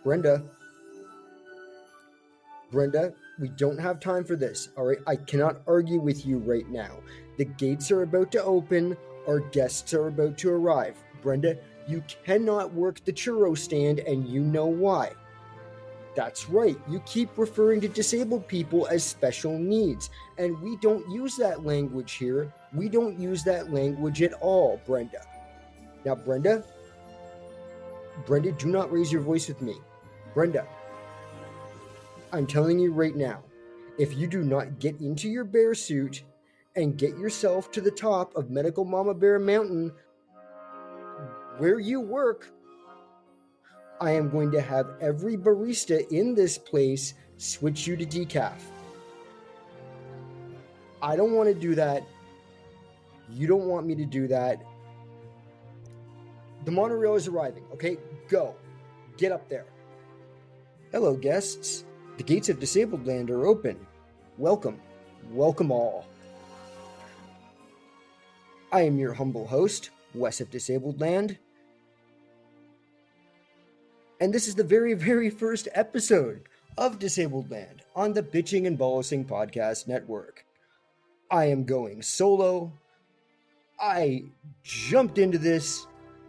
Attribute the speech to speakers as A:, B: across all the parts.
A: Brenda, we don't have time for this, all right? I cannot argue with you right now. The gates are about to open. Our guests are about to arrive. Brenda, you cannot work the churro stand, and you know why. That's right. You keep referring to disabled people as special needs, and we don't use that language here. We don't use that language at all, Brenda. Now, Brenda, do not raise your voice with me. Brenda, I'm telling you right now, if you do not get into your bear suit and get yourself to the top of Medical Mama Bear Mountain where you work, I am going to have every barista in this place switch you to decaf. I don't want to do that. You don't want me to do that. The monorail is arriving, okay? Go. Get up there. Hello, guests. The gates of Disabledland are open. Welcome. Welcome all. I am your humble host, Wes of Disabledland. And this is the very, very first episode of Disabledland on the Bitching and Bolusing podcast network. I am going solo. I jumped into this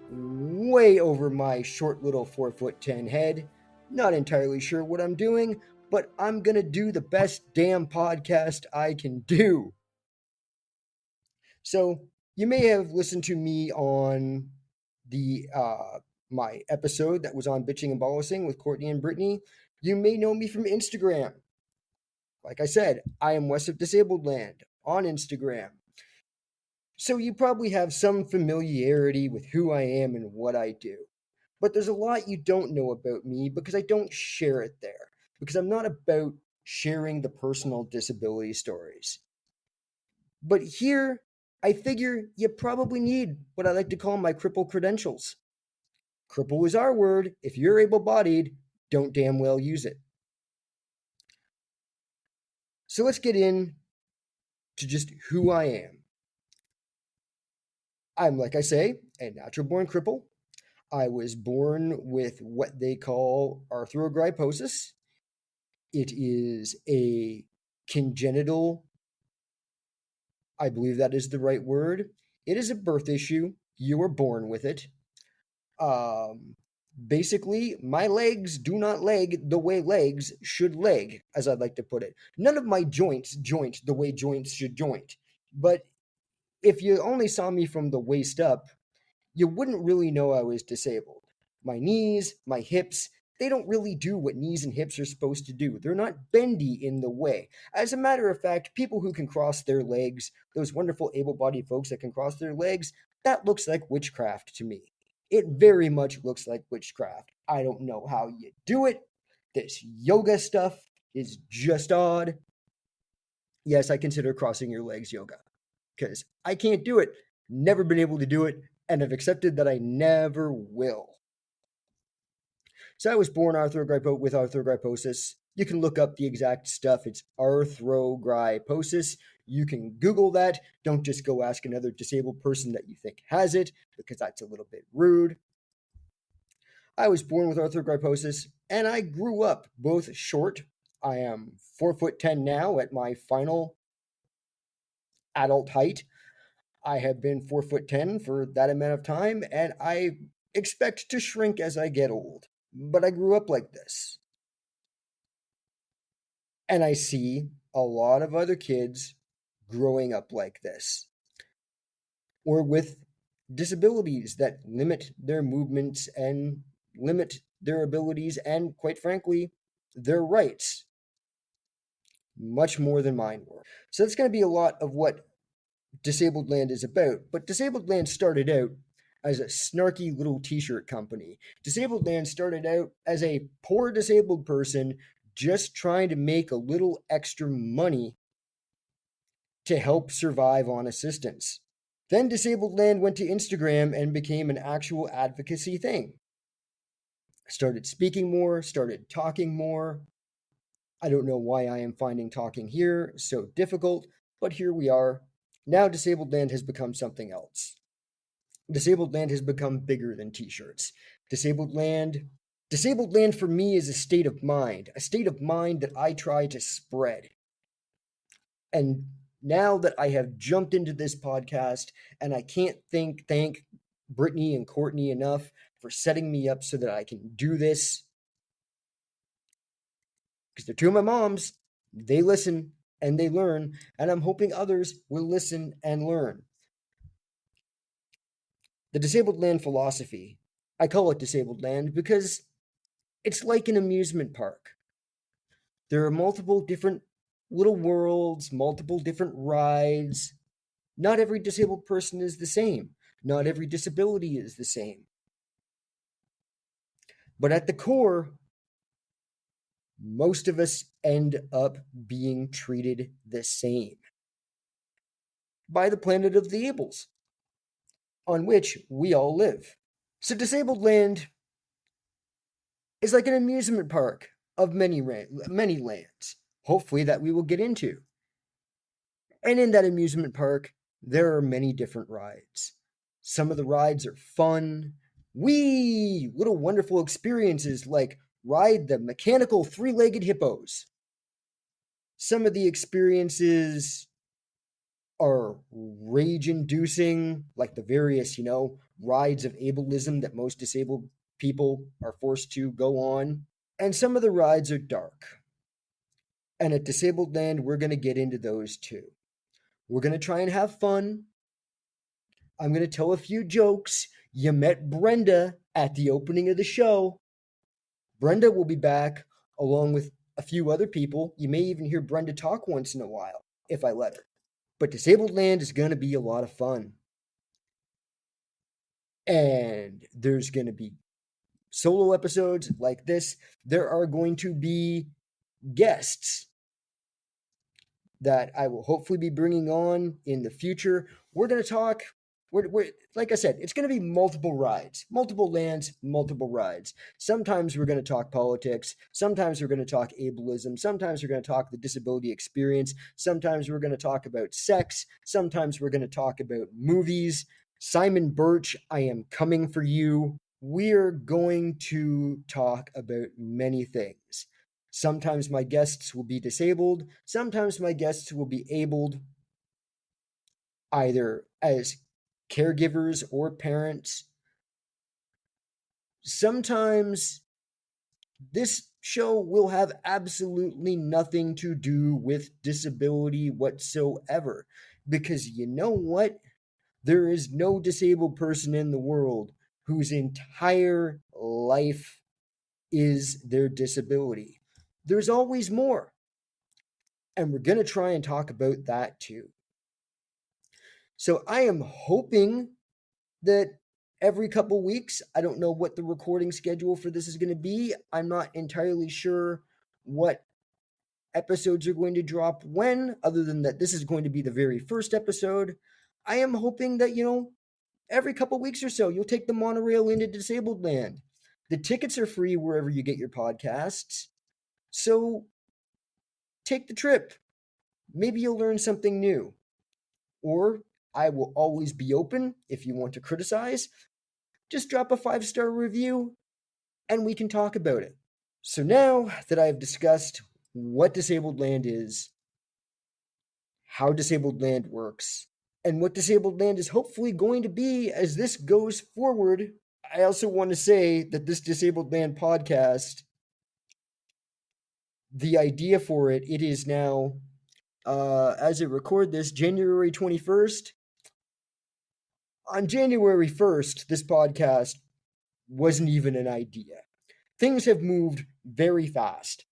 A: way over my short little 4'10" head. Not entirely sure what I'm doing, but I'm going to do the best damn podcast I can do. So you may have listened to me on the my episode that was on Bitching and Bolusing with Courtney and Brittney. You may know me from Instagram. Like I said, I am Wes of Disabledland on Instagram. So you probably have some familiarity with who I am and what I do. But there's a lot you don't know about me because I don't share it there. Because I'm not about sharing the personal disability stories. But here, I figure you probably need what I like to call my cripple credentials. Cripple is our word. If you're able-bodied, don't damn well use it. So let's get in to just who I am. I'm, like I say, a natural-born cripple. I was born with what they call arthrogryposis. It is a congenital, I believe that is the right word. It is a birth issue. You were born with it. Basically, my legs do not leg the way legs should leg, as I'd like to put it. None of my joints joint the way joints should joint. But if you only saw me from the waist up, you wouldn't really know I was disabled. My knees, my hips, they don't really do what knees and hips are supposed to do. They're not bendy in the way. As a matter of fact, people who can cross their legs, those wonderful able-bodied folks that can cross their legs, that looks like witchcraft to me. It very much looks like witchcraft. I don't know how you do it. This yoga stuff is just odd. Yes, I consider crossing your legs yoga because I can't do it. Never been able to do it, and have accepted that I never will. So I was born with arthrogryposis. You can look up the exact stuff. It's arthrogryposis. You can Google that. Don't just go ask another disabled person that you think has it, because that's a little bit rude. I was born with arthrogryposis, and I grew up both short. I am 4'10" now at my final adult height. I have been 4'10" for that amount of time, and I expect to shrink as I get old. But I grew up like this. And I see a lot of other kids growing up like this, or with disabilities that limit their movements and limit their abilities and, quite frankly, their rights much more than mine were. So that's going to be a lot of what Disabledland is about. But Disabledland started out as a snarky little t-shirt company. Disabledland started out as a poor disabled person just trying to make a little extra money to help survive on assistance. Then Disabledland went to Instagram and became an actual advocacy thing. Started speaking more, started talking more. I don't know why I am finding talking here so difficult, but here we are. Now Disabledland has become something else. Disabledland has become bigger than t-shirts. Disabledland Disabled land for me is a state of mind that I try to spread. And now that I have jumped into this podcast, and I can't thank Brittney and Courtney enough for setting me up so that I can do this, because they're two of my moms. They listen and they learn, and I'm hoping others will listen and learn. The disabled land philosophy, I call it disabled land because it's like an amusement park. There are multiple different little worlds, multiple different rides. Not every disabled person is the same. Not every disability is the same. But at the core, most of us end up being treated the same by the planet of the Ables, on which we all live. So disabled land is like an amusement park of many lands, hopefully that we will get into. And in that amusement park, there are many different rides. Some of the rides are fun, wee, little wonderful experiences like ride the mechanical three-legged hippos. Some of the experiences are rage-inducing, like the various, rides of ableism that most disabled people are forced to go on. And some of the rides are dark. And at Disabled Land, we're going to get into those too. We're going to try and have fun. I'm going to tell a few jokes. You met Brenda at the opening of the show. Brenda will be back along with a few other people. You may even hear Brenda talk once in a while, if I let her. But Disabled Land is going to be a lot of fun. And there's going to be solo episodes like this. There are going to be guests that I will hopefully be bringing on in the future. We're going to talk, we're like I said, it's going to be multiple rides, multiple lands, multiple rides. Sometimes we're going to talk politics. Sometimes we're going to talk ableism. Sometimes we're going to talk the disability experience. Sometimes we're going to talk about sex. Sometimes we're going to talk about movies. Simon Birch, I am coming for you. We're going to talk about many things. Sometimes my guests will be disabled. Sometimes my guests will be abled, either as caregivers or parents. Sometimes this show will have absolutely nothing to do with disability whatsoever. Because you know what? There is no disabled person in the world whose entire life is their disability. There's always more. And we're going to try and talk about that too. So I am hoping that every couple weeks, I don't know what the recording schedule for this is going to be. I'm not entirely sure what episodes are going to drop when, other than that this is going to be the very first episode. I am hoping that, every couple weeks or so, you'll take the monorail into Disabled Land. The tickets are free wherever you get your podcasts. So take the trip. Maybe you'll learn something new. Or I will always be open if you want to criticize. Just drop a 5-star review and we can talk about it. So now that I've discussed what Disabled Land is, how Disabled Land works, and what Disabled Land is hopefully going to be as this goes forward, I also want to say that this Disabled Land podcast, the idea for it is now, as I record this, January 21st. On January 1st, this podcast wasn't even an idea. Things have moved very fast,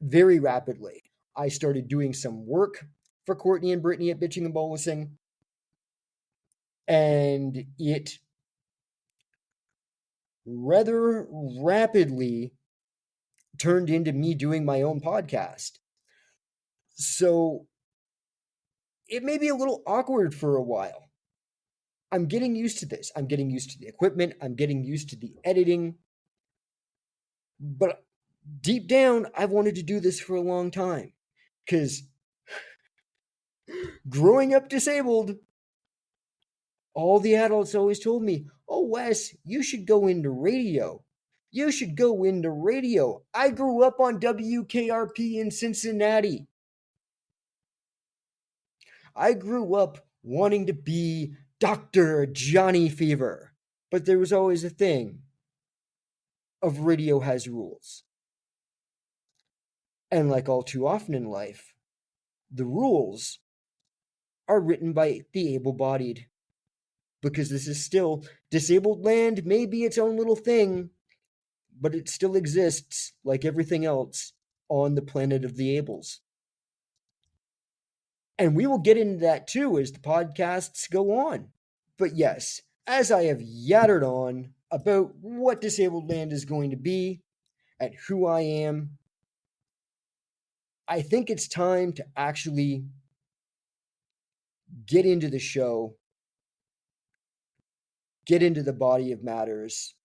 A: very rapidly. I started doing some work for Courtney and Brittney at Bitching and Bolusing, and it rather rapidly turned into me doing my own podcast. So it may be a little awkward for a while. I'm getting used to this. I'm getting used to the equipment. I'm getting used to the editing. But deep down, I've wanted to do this for a long time. Because growing up disabled, all the adults always told me, "Oh, Wes, you should go into radio. You should go into radio. I grew up on WKRP in Cincinnati. I grew up wanting to be Dr. Johnny Fever. But there was always a thing of radio has rules. And like all too often in life, the rules are written by the able bodied. Because this is still disabled land, may be its own little thing, but it still exists like everything else on the planet of the Ables. And we will get into that too as the podcasts go on. But yes, as I have yattered on about what disabled land is going to be and who I am, I think it's time to actually get into the show, get into the body of matters,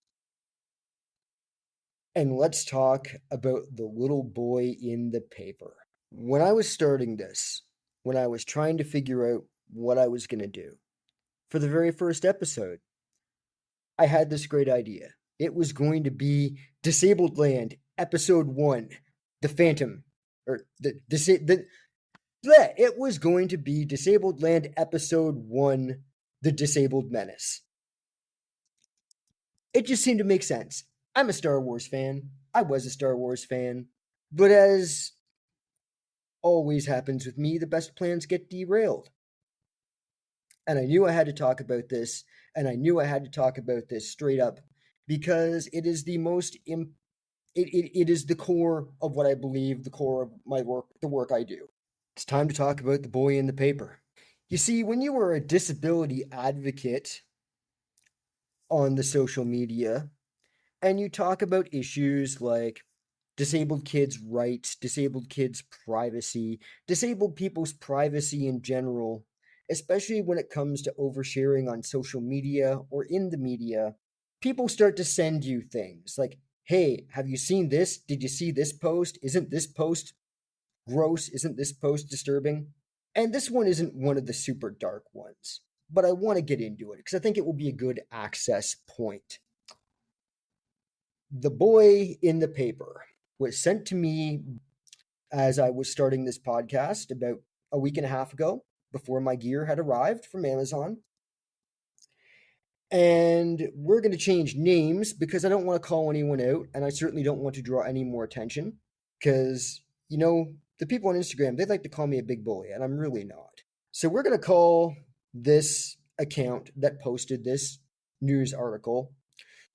A: and let's talk about the little boy in the paper. When I was starting this, when I was trying to figure out what I was going to do, for the very first episode, I had this great idea. It was going to be Disabled Land, Episode 1, The Phantom, or it was going to be Disabled Land, Episode 1, The Disabled Menace. It just seemed to make sense. I'm a Star Wars fan. I was a Star Wars fan. But as always happens with me, the best plans get derailed. And I knew I had to talk about this, and I knew I had to talk about this straight up because it is the most it is the core of what I believe, the core of my work, the work I do. It's time to talk about the boy in the paper. You see, when you are a disability advocate on the social media and you talk about issues like disabled kids' rights, disabled kids' privacy, disabled people's privacy in general, especially when it comes to oversharing on social media or in the media, people start to send you things like, hey, have you seen this? Did you see this post? Isn't this post gross? Isn't this post disturbing? And this one isn't one of the super dark ones, but I want to get into it because I think it will be a good access point. The boy in the paper was sent to me as I was starting this podcast about a week and a half ago before my gear had arrived from Amazon. And we're going to change names because I don't want to call anyone out and I certainly don't want to draw any more attention because, you know, the people on Instagram, they like to call me a big bully and I'm really not. So we're going to call this account that posted this news article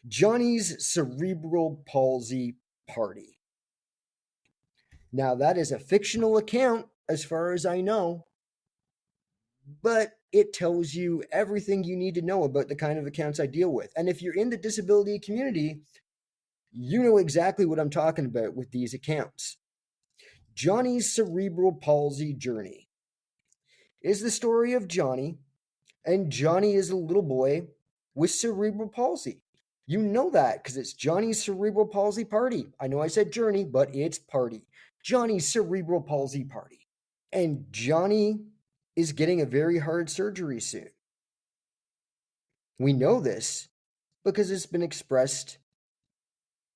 A: Johnny's Cerebral Palsy Party. Now, that is a fictional account as far as I know, but it tells you everything you need to know about the kind of accounts I deal with. And if you're in the disability community, you know exactly what I'm talking about with these accounts. Johnny's Cerebral Palsy Journey is the story of Johnny, and Johnny is a little boy with cerebral palsy. You know that because it's Johnny's Cerebral Palsy Party. I know I said journey, but it's party. Johnny's Cerebral Palsy Party. And Johnny is getting a very hard surgery soon. We know this because it's been expressed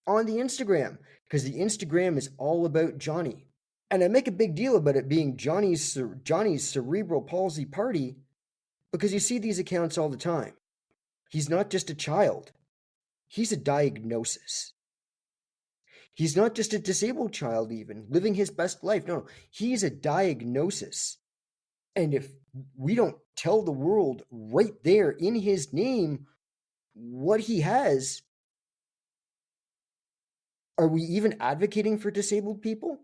A: on the Instagram, because the Instagram is all about Johnny. And I make a big deal about it being Johnny's Cerebral Palsy Party because you see these accounts all the time. He's not just a child. He's a diagnosis. He's not just a disabled child even, living his best life. No, he's a diagnosis. And if we don't tell the world right there in his name what he has, are we even advocating for disabled people?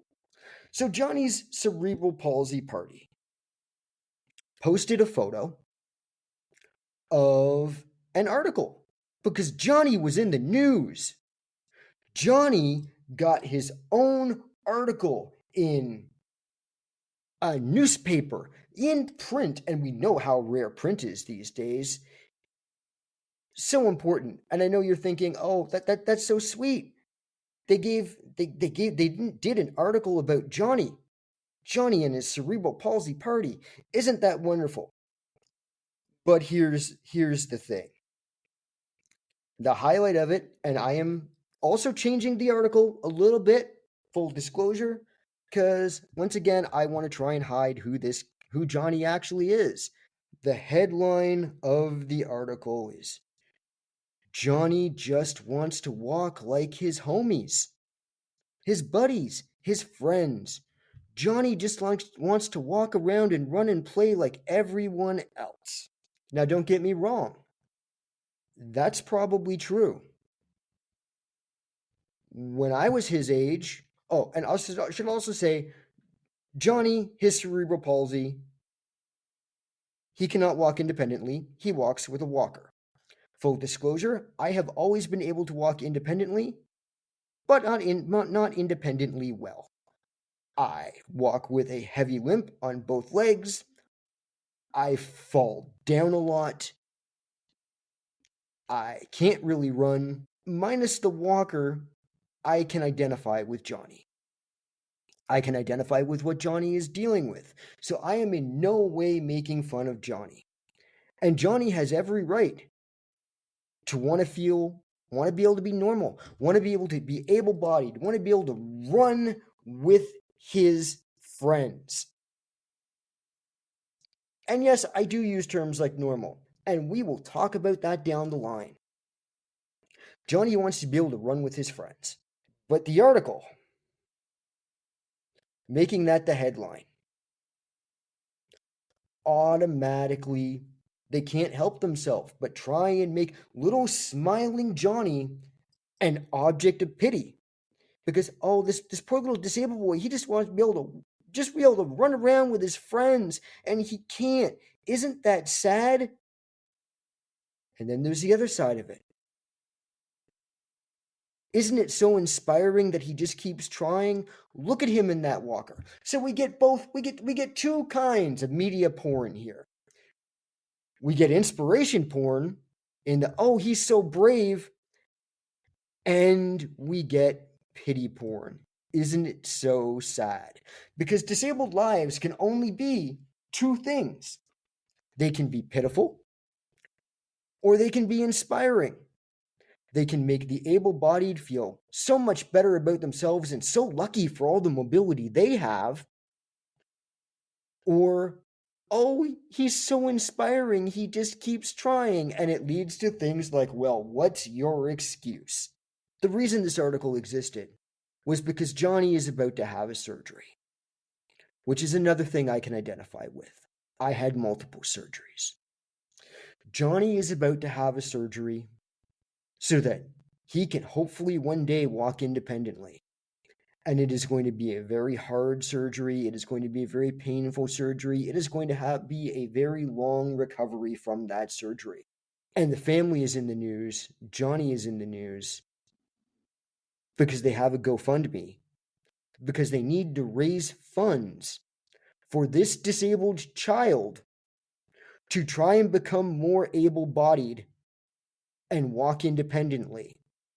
A: So Johnny's Cerebral Palsy Party posted a photo of an article because Johnny was in the news. Johnny got his own article in a newspaper, in print, and we know how rare print is these days. So important. And I know you're thinking, oh, that's so sweet. They did an article about Johnny and his cerebral palsy party. Isn't that wonderful? But here's the thing. The highlight of it, and I am Also changing the article a little bit, full disclosure, because once again, I want to try and hide who Johnny actually is. The headline of the article is Johnny just wants to walk like his homies, his buddies, his friends. Johnny just wants to walk around and run and play like everyone else. Now, don't get me wrong. That's probably true. When I was his age, oh, and I should also say, Johnny has cerebral palsy. He cannot walk independently. He walks with a walker. Full disclosure, I have always been able to walk independently, but not independently well. I walk with a heavy limp on both legs. I fall down a lot. I can't really run. Minus the walker, I can identify with Johnny. I can identify with what Johnny is dealing with. So I am in no way making fun of Johnny. And Johnny has every right to want to be able to be normal, want to be able to be able bodied, want to be able to run with his friends. And yes, I do use terms like normal, and we will talk about that down the line. Johnny wants to be able to run with his friends. But the article, making that the headline, automatically, they can't help themselves but try and make little smiling Johnny an object of pity. Because, oh, this poor little disabled boy, he just wants to be able to run around with his friends, and he can't. Isn't that sad? And then there's the other side of it. Isn't it so inspiring that he just keeps trying? Look at him in that walker. So we get two kinds of media porn here. We get inspiration porn in the, oh, he's so brave, and we get pity porn. Isn't it so sad? Because disabled lives can only be two things. They can be pitiful, or they can be inspiring. They can make the able-bodied feel so much better about themselves and so lucky for all the mobility they have. Or, oh, he's so inspiring, he just keeps trying, and it leads to things like, well, what's your excuse? The reason this article existed was because Johnny is about to have a surgery, which is another thing I can identify with. I had multiple surgeries. Johnny is about to have a surgery so that he can hopefully one day walk independently. And it is going to be a very hard surgery. It is going to be a very painful surgery. It is going to be a very long recovery from that surgery. And the family is in the news. Johnny is in the news because they have a GoFundMe, because they need to raise funds for this disabled child to try and become more able-bodied and walk independently,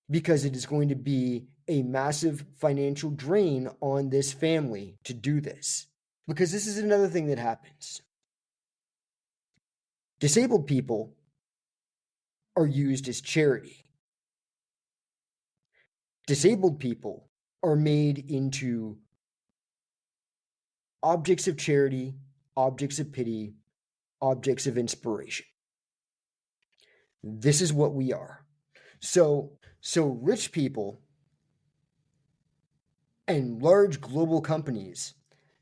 A: because it is going to be a massive financial drain on this family to do this. Because this is another thing that happens. Disabled people are used as charity. Disabled people are made into objects of charity, objects of pity, objects of inspiration. This is what we are. So rich people and large global companies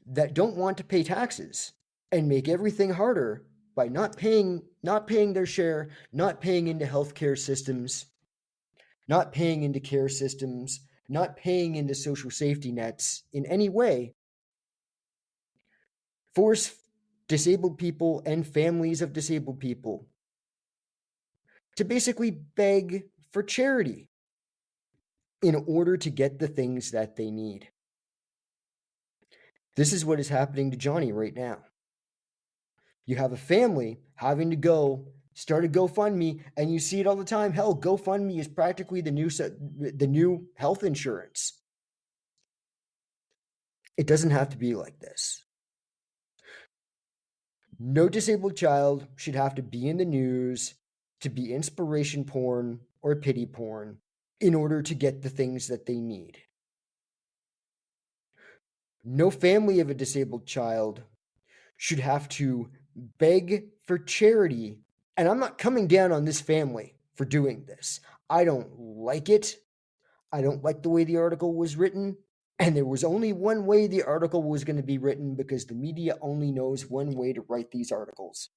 A: that don't want to pay taxes and make everything harder by not paying their share, not paying into healthcare systems, not paying into care systems, not paying into social safety nets in any way, force disabled people and families of disabled people to basically beg for charity in order to get the things that they need. This is what is happening to Johnny right now. You have a family having to go start a GoFundMe, and you see it all the time. Hell, GoFundMe is practically the new health insurance. It doesn't have to be like this. No disabled child should have to be in the news to be inspiration porn or pity porn in order to get the things that they need. No family of a disabled child should have to beg for charity. And I'm not coming down on this family for doing this. I don't like it. I don't like the way the article was written. And there was only one way the article was going to be written because the media only knows one way to write these articles.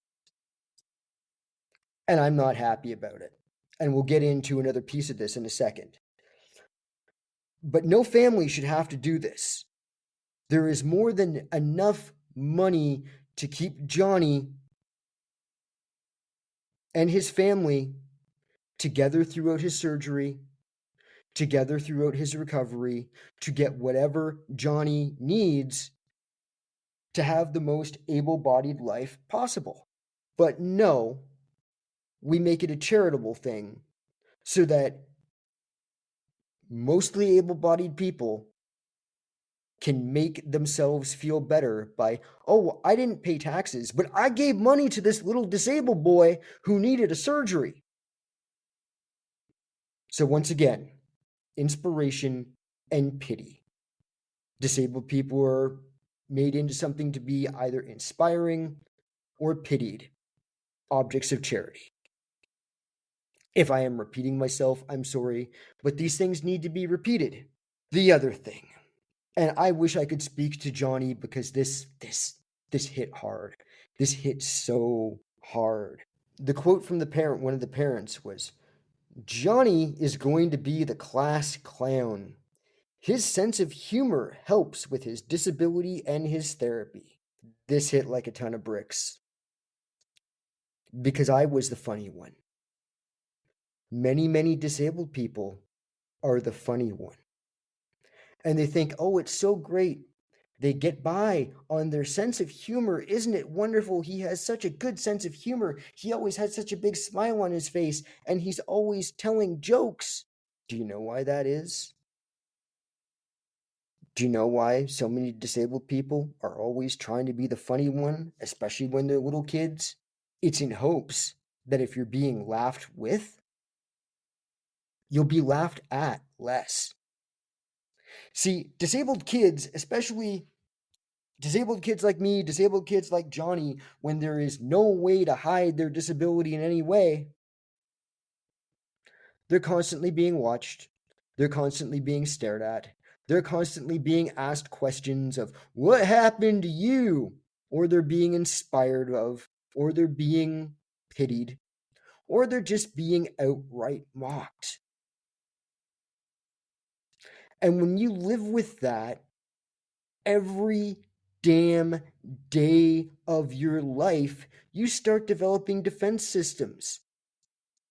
A: And I'm not happy about it. And we'll get into another piece of this in a second. But no family should have to do this. There is more than enough money to keep Johnny and his family together throughout his surgery, together throughout his recovery, to get whatever Johnny needs to have the most able-bodied life possible. But no, we make it a charitable thing so that mostly able-bodied people can make themselves feel better by, oh, I didn't pay taxes, but I gave money to this little disabled boy who needed a surgery. So once again, inspiration and pity. Disabled people are made into something to be either inspiring or pitied, objects of charity. If I am repeating myself, I'm sorry, but these things need to be repeated. The other thing, and I wish I could speak to Johnny because this hit hard. This hit so hard. The quote from the parent, one of the parents, was, "Johnny is going to be the class clown. His sense of humor helps with his disability and his therapy." This hit like a ton of bricks because I was the funny one. Many disabled people are the funny one. And they think, oh, it's so great. They get by on their sense of humor. Isn't it wonderful? He has such a good sense of humor. He always has such a big smile on his face, and he's always telling jokes. Do you know why that is? Do you know why so many disabled people are always trying to be the funny one, especially when they're little kids? It's in hopes that if you're being laughed with, you'll be laughed at less. See, disabled kids, especially disabled kids like me, disabled kids like Johnny, when there is no way to hide their disability in any way, they're constantly being watched. They're constantly being stared at. They're constantly being asked questions of, what happened to you? Or they're being inspired of, or they're being pitied, or they're just being outright mocked. And when you live with that every damn day of your life, you start developing defense systems.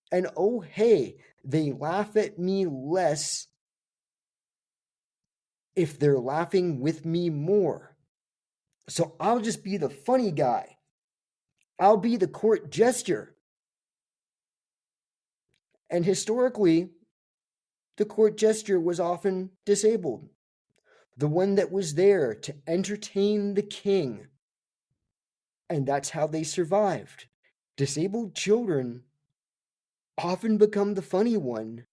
A: And oh, hey, they laugh at me less if they're laughing with me more. So I'll just be the funny guy. I'll be the court jester. And historically, the court jester was often disabled, the one that was there to entertain the king. And that's how they survived. Disabled children often become the funny one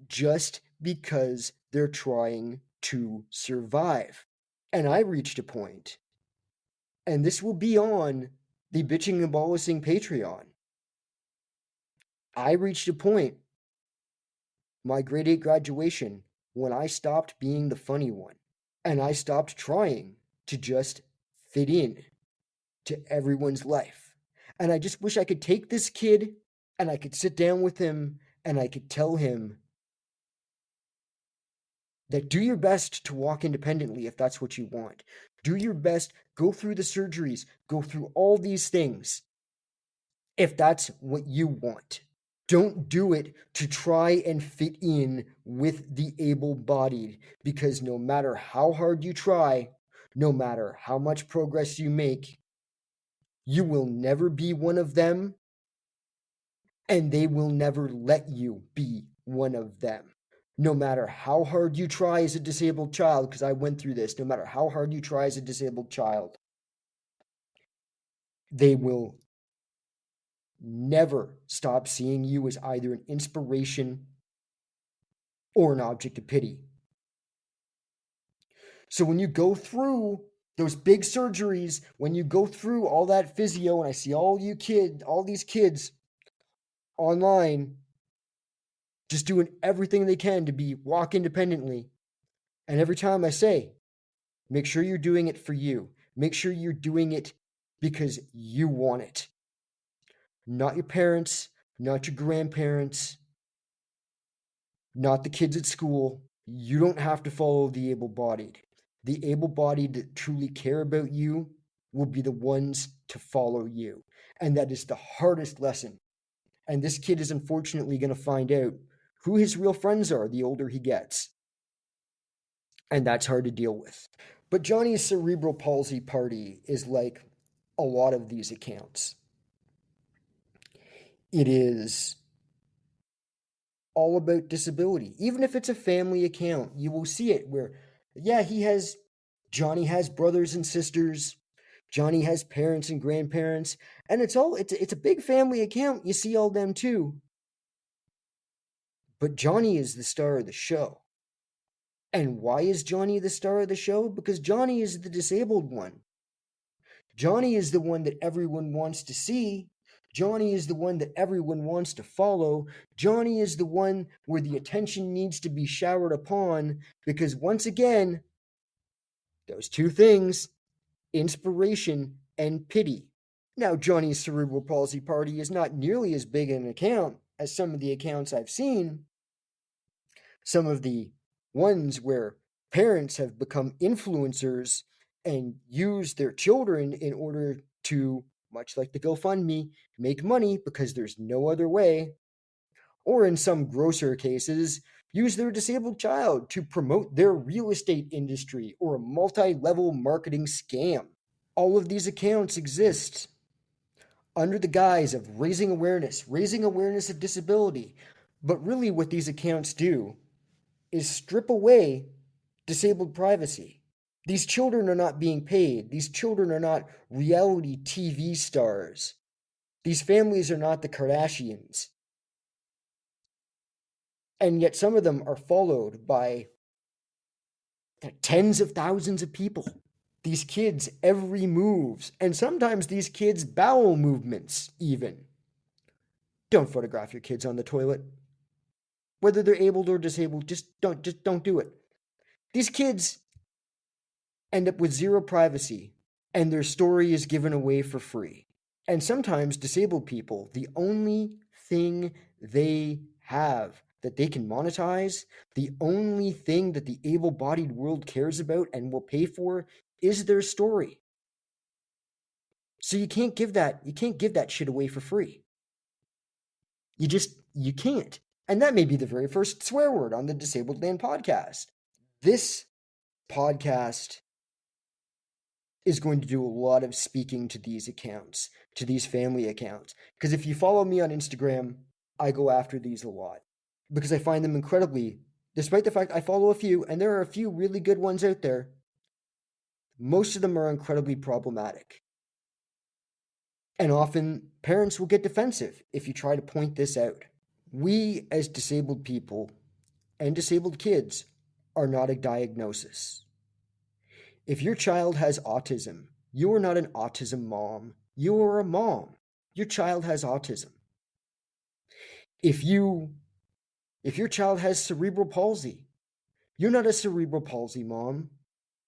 A: just because they're trying to survive. And I reached a point, and this will be on the Bitching and Bolusing Patreon. I reached a point, my grade 8 graduation, when I stopped being the funny one. And I stopped trying to just fit in to everyone's life. And I just wish I could take this kid and I could sit down with him and I could tell him that do your best to walk independently if that's what you want. Do your best, go through the surgeries, go through all these things if that's what you want. Don't do it to try and fit in with the able-bodied, because no matter how hard you try, no matter how much progress you make, you will never be one of them, and they will never let you be one of them. No matter how hard you try as a disabled child, because I went through this, no matter how hard you try as a disabled child, they will never stop seeing you as either an inspiration or an object of pity. So when you go through those big surgeries, when you go through all that physio, and I see all these kids online just doing everything they can to walk independently. And every time I say, make sure you're doing it for you. Make sure you're doing it because you want it. Not your parents, not your grandparents, not the kids at school. You don't have to follow the able-bodied. The able-bodied that truly care about you will be the ones to follow you. And that is the hardest lesson. And this kid is unfortunately going to find out who his real friends are the older he gets. And that's hard to deal with. But Johnny's cerebral palsy party is like a lot of these accounts. It is all about disability. Even if it's a family account, you will see it where, yeah, Johnny has brothers and sisters. Johnny has parents and grandparents. And it's a big family account. You see all them too. But Johnny is the star of the show. And why is Johnny the star of the show? Because Johnny is the disabled one. Johnny is the one that everyone wants to see. Johnny is the one that everyone wants to follow. Johnny is the one where the attention needs to be showered upon because once again, those two things, inspiration and pity. Now, Johnny's cerebral palsy party is not nearly as big an account as some of the accounts I've seen. Some of the ones where parents have become influencers and use their children in order to, much like the GoFundMe, make money because there's no other way, or in some grosser cases, use their disabled child to promote their real estate industry or a multi-level marketing scam. All of these accounts exist under the guise of raising awareness of disability. But really what these accounts do is strip away disabled privacy. These children are not being paid. These children are not reality TV stars. These families are not the Kardashians. And yet some of them are followed by tens of thousands of people. These kids' every moves, and sometimes these kids' bowel movements even. Don't photograph your kids on the toilet. Whether they're able or disabled, just don't do it. These kids end up with zero privacy, and their story is given away for free. And sometimes disabled people, the only thing they have that they can monetize, the only thing that the able-bodied world cares about and will pay for is their story. So you can't give that shit away for free. You can't. And that may be the very first swear word on the Disabledland podcast. This podcast is going to do a lot of speaking to these accounts, to these family accounts. Because if you follow me on Instagram, I go after these a lot. Because I find them incredibly, despite the fact I follow a few, and there are a few really good ones out there, most of them are incredibly problematic. And often parents will get defensive if you try to point this out. We, as disabled people and disabled kids, are not a diagnosis. If your child has autism, you are not an autism mom. You are a mom. Your child has autism. If your child has cerebral palsy, you're not a cerebral palsy mom.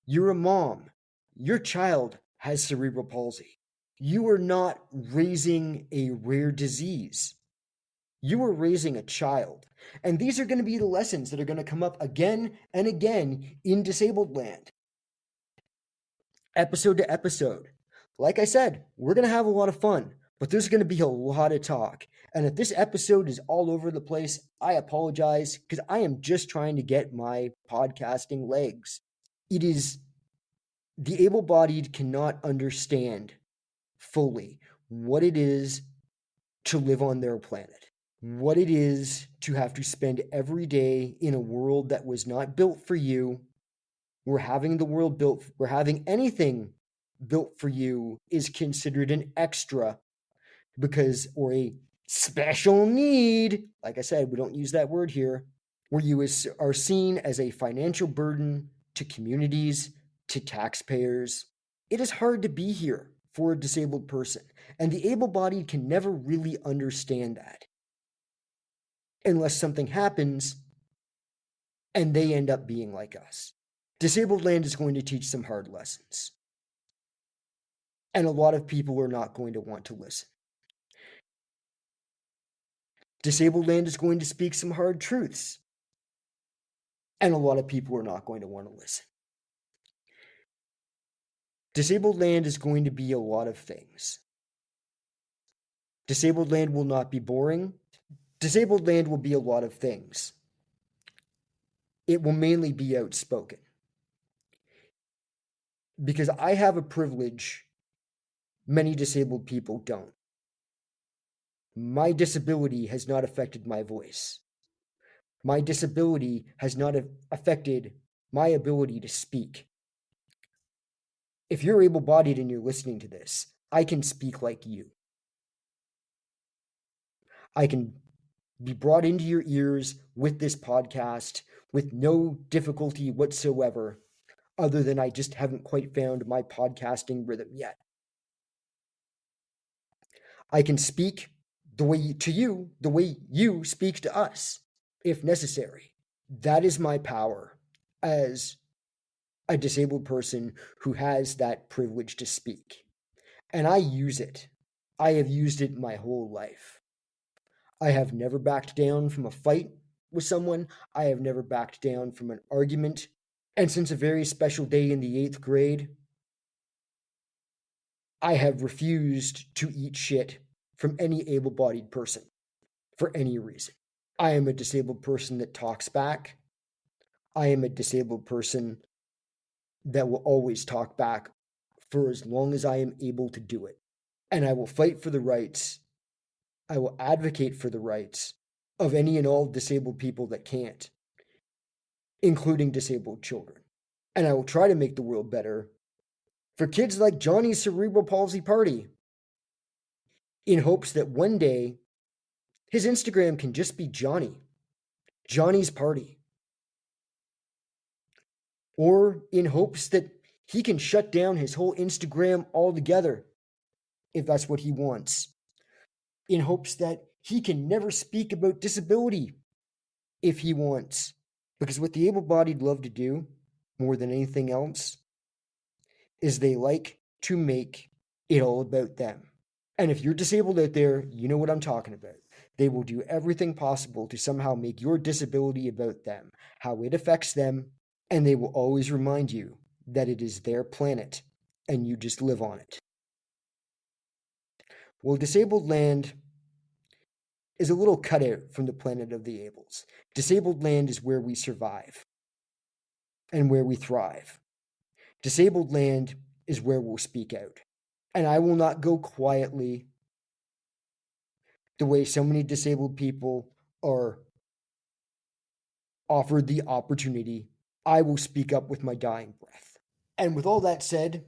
A: You're a mom. Your child has cerebral palsy. You are not raising a rare disease. You are raising a child. And these are going to be the lessons that are going to come up again and again in Disabledland. Episode to episode. Like I said, we're going to have a lot of fun, but there's going to be a lot of talk. And if this episode is all over the place, I apologize because I am just trying to get my podcasting legs. It is the able-bodied cannot understand fully what it is to live on their planet, what it is to have to spend every day in a world that was not built for you. We're having anything built for you is considered an extra or a special need. Like I said, we don't use that word here. where you are seen as a financial burden to communities, to taxpayers. It is hard to be here for a disabled person, and the able-bodied can never really understand that unless something happens and they end up being like us. Disabledland is going to teach some hard lessons, and a lot of people are not going to want to listen. Disabledland is going to speak some hard truths, and a lot of people are not going to want to listen. Disabledland is going to be a lot of things. Disabledland will not be boring. Disabledland will be a lot of things. It will mainly be outspoken. Because I have a privilege many disabled people don't. My disability has not affected my voice. My disability has not affected my ability to speak. If you're able-bodied and you're listening to this, I can speak like you. I can be brought into your ears with this podcast with no difficulty whatsoever, other than I just haven't quite found my podcasting rhythm yet. I can speak the way you speak to us, if necessary. That is my power as a disabled person who has that privilege to speak. And I use it. I have used it my whole life. I have never backed down from a fight with someone. I have never backed down from an argument. And since a very special day in the 8th grade, I have refused to eat shit from any able-bodied person for any reason. I am a disabled person that talks back. I am a disabled person that will always talk back for as long as I am able to do it. And I will fight for the rights. I will advocate for the rights of any and all disabled people that can't, including disabled children. And I will try to make the world better for kids like Johnny's cerebral palsy party, in hopes that one day his Instagram can just be Johnny's party. Or in hopes that he can shut down his whole Instagram altogether, if that's what he wants. In hopes that he can never speak about disability, if he wants. Because what the able-bodied love to do, more than anything else, is they like to make it all about them. And if you're disabled out there, you know what I'm talking about. They will do everything possible to somehow make your disability about them, how it affects them, and they will always remind you that it is their planet and you just live on it. Well, Disabledland is a little cutout from the planet of the ables. Disabledland is where we survive and where we thrive. Disabledland is where we'll speak out. And I will not go quietly the way so many disabled people are offered the opportunity. I will speak up with my dying breath. And with all that said,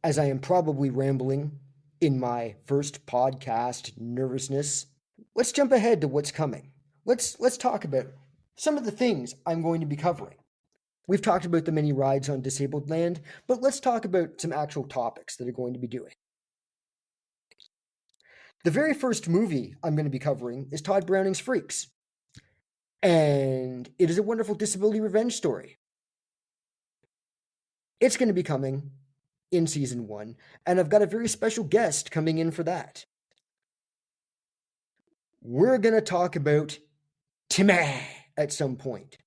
A: as I am probably rambling in my first podcast nervousness, let's jump ahead to what's coming. Let's talk about some of the things I'm going to be covering. We've talked about the many rides on Disabledland, but let's talk about some actual topics that are going to be doing. The very first movie I'm going to be covering is Todd Browning's Freaks. And it is a wonderful disability revenge story. It's going to be coming in season 1, and I've got a very special guest coming in for that. We're going to talk about Timmy at some point,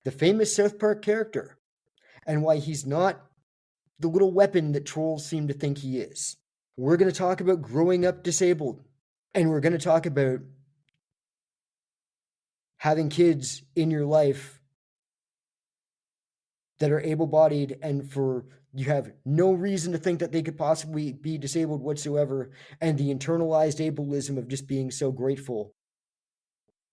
A: the famous South Park character, and why he's not the little weapon that trolls seem to think he is. We're going to talk about growing up disabled, and we're going to talk about having kids in your life that are able-bodied and for you have no reason to think that they could possibly be disabled whatsoever, and the internalized ableism of just being so grateful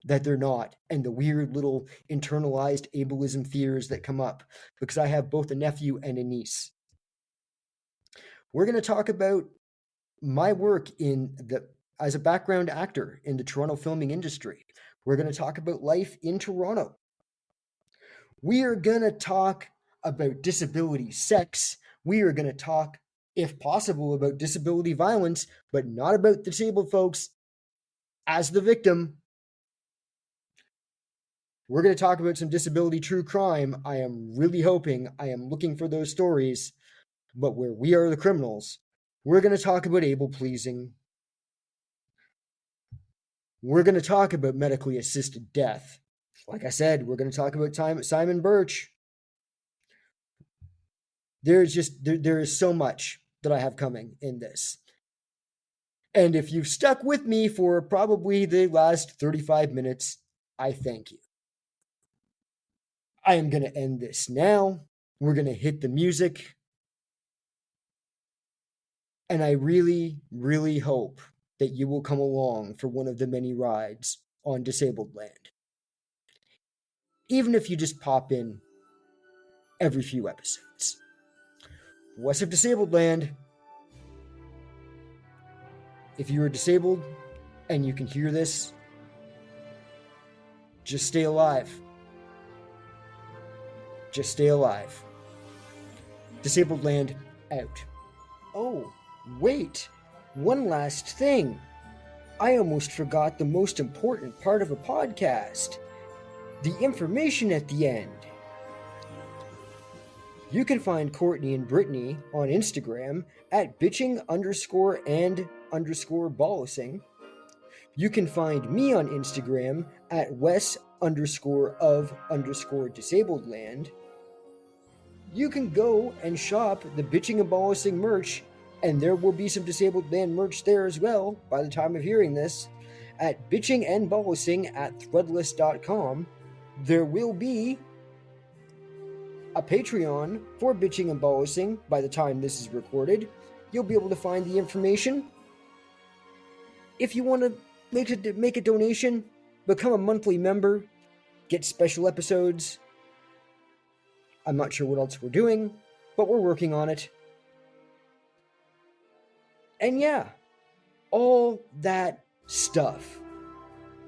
A: that they're not, and the weird little internalized ableism fears that come up, because I have both a nephew and a niece. We're going to talk about my work as a background actor in the Toronto filming industry. We're going to talk about life in Toronto. We are going to talk about disability sex. We are going to talk, if possible, about disability violence, but not about disabled folks as the victim. We're going to talk about some disability true crime. I am really hoping, I am looking for those stories, but where we are the criminals. We're going to talk about able pleasing. We're going to talk about medically assisted death. Like I said, we're going to talk about Simon Birch. There is so much that I have coming in this. And if you've stuck with me for probably the last 35 minutes, I thank you. I am going to end this now. We're going to hit the music. And I really, really hope that you will come along for one of the many rides on Disabledland. Even if you just pop in every few episodes. West of Disabledland. If you are disabled and you can hear this, just stay alive. Just stay alive. Disabledland out. Oh, wait. One last thing. I almost forgot the most important part of a podcast. The information at the end. You can find Courtney and Brittney on Instagram at bitching_and_bolusing. You can find me on Instagram at Wes_of_disabledland. You can go and shop the Bitching and Bolusing merch, and there will be some Disabledland merch there as well by the time of hearing this, at bitchingandbolusing at threadless.com. There will be a Patreon for Bitching and Bolusing by the time this is recorded. You'll be able to find the information. If you want to make a donation, become a monthly member, get special episodes. I'm not sure what else we're doing, but we're working on it. And yeah, all that stuff.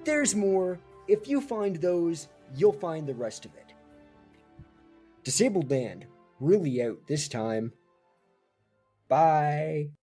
A: There's more. If you find those, you'll find the rest of it. Disabledland, really out this time. Bye.